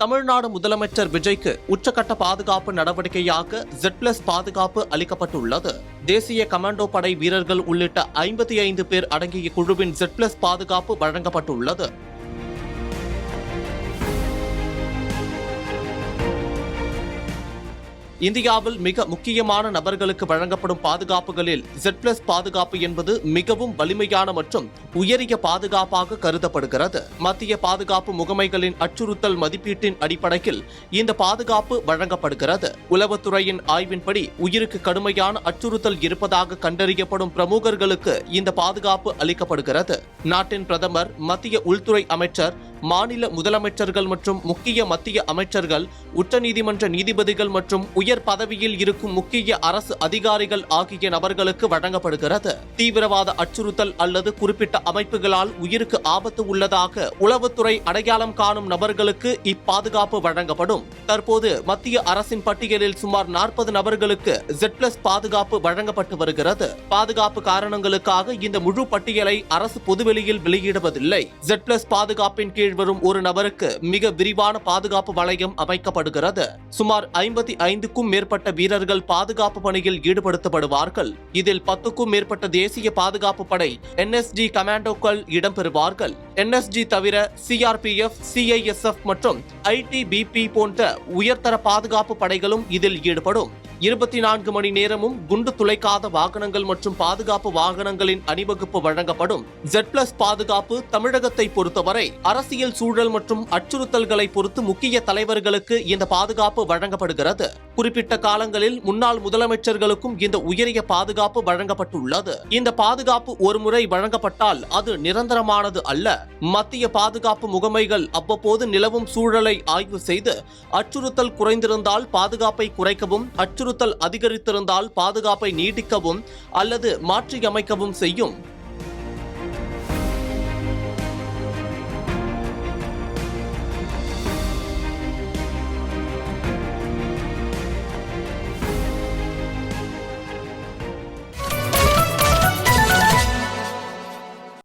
தமிழ்நாடு முதலமைச்சர் விஜய்க்கு உச்சகட்ட பாதுகாப்பு நடவடிக்கையாக Z+ பாதுகாப்பு அளிக்கப்பட்டுள்ளது. தேசிய கமாண்டோ படை வீரர்கள் உள்ளிட்ட 55 பேர் அடங்கிய குழுவின் Z+ பாதுகாப்பு வழங்கப்பட்டுள்ளது. இந்தியாவில் மிக முக்கியமான நபர்களுக்கு வழங்கப்படும் பாதுகாப்புகளில் Z+ பாதுகாப்பு என்பது மிகவும் வலிமையான மற்றும் உயரிய பாதுகாப்பாக கருதப்படுகிறது. மத்திய பாதுகாப்பு முகமைகளின் அச்சுறுத்தல் மதிப்பீட்டின் அடிப்படையில் இந்த பாதுகாப்பு வழங்கப்படுகிறது. உளவுத்துறையின் ஆய்வின்படி உயிருக்கு கடுமையான அச்சுறுத்தல் இருப்பதாக கண்டறியப்படும் பிரமுகர்களுக்கு இந்த பாதுகாப்பு அளிக்கப்படுகிறது. நாட்டின் பிரதமர், மத்திய உள்துறை அமைச்சர், மாநில முதலமைச்சர்கள் மற்றும் முக்கிய மத்திய அமைச்சர்கள், உச்சநீதிமன்ற நீதிபதிகள் மற்றும் உயர் பதவியில் இருக்கும் முக்கிய அரசு அதிகாரிகள் ஆகிய நபர்களுக்கு வழங்கப்படுகிறது. தீவிரவாத அச்சுறுத்தல் அல்லது குறிப்பிட்ட அமைப்புகளால் உயிருக்கு ஆபத்து உள்ளதாக உளவுத்துறை அடையாளம் காணும் நபர்களுக்கு இப்பாதுகாப்பு வழங்கப்படும். தற்போது மத்திய அரசின் பட்டியலில் சுமார் 40 நபர்களுக்கு Z+ பாதுகாப்பு வழங்கப்பட்டு வருகிறது. பாதுகாப்பு காரணங்களுக்காக இந்த முழு பட்டியலை அரசு பொதுவெளியில் வெளியிடுவதில்லை. Z+ பாதுகாப்பின் கீழ் வரும் ஒரு நபருக்கு மிக விரிவான பாதுகாப்பு வளையம் அமைக்கப்படுகிறது. சுமார் 55க்கும் மேற்பட்ட வீரர்கள் பாதுகாப்பு பணியில் ஈடுபடுத்தப்படுவார்கள். இதில் 10க்கும் மேற்பட்ட தேசிய பாதுகாப்பு படை NSG கமாண்டோக்கள் இடம்பெறுவார்கள். NSG தவிர CRPF, CISF மற்றும் ITBP போன்ற உயர்தர பாதுகாப்பு படைகளும் இதில் ஈடுபடும். 24 மணி நேரமும் குண்டு துளைக்காத வாகனங்கள் மற்றும் பாதுகாப்பு வாகனங்களின் அணிவகுப்பு வழங்கப்படும். Z+ பாதுகாப்பு தமிழகத்தை பொறுத்தவரை அரசியல் சூழல் மற்றும் அச்சுறுத்தல்களை பொறுத்து முக்கிய தலைவர்களுக்கு இந்த பாதுகாப்பு வழங்கப்படுகிறது. குறிப்பிட்ட காலங்களில் முன்னாள் முதலமைச்சர்களுக்கும் இந்த உயரிய பாதுகாப்பு வழங்கப்பட்டுள்ளது. இந்த பாதுகாப்பு ஒருமுறை வழங்கப்பட்டால் அது நிரந்தரமானது அல்ல. மத்திய பாதுகாப்பு முகமைகள் அவ்வப்போது நிலவும் சூழலை ஆய்வு செய்து அச்சுறுத்தல் குறைந்திருந்தால் பாதுகாப்பை குறைக்கவும், அச்சுறுத்தல் அதிகரித்திருந்தால் பாதுகாப்பை நீட்டிக்கவும் அல்லது மாற்றியமைக்கவும் செய்யும்.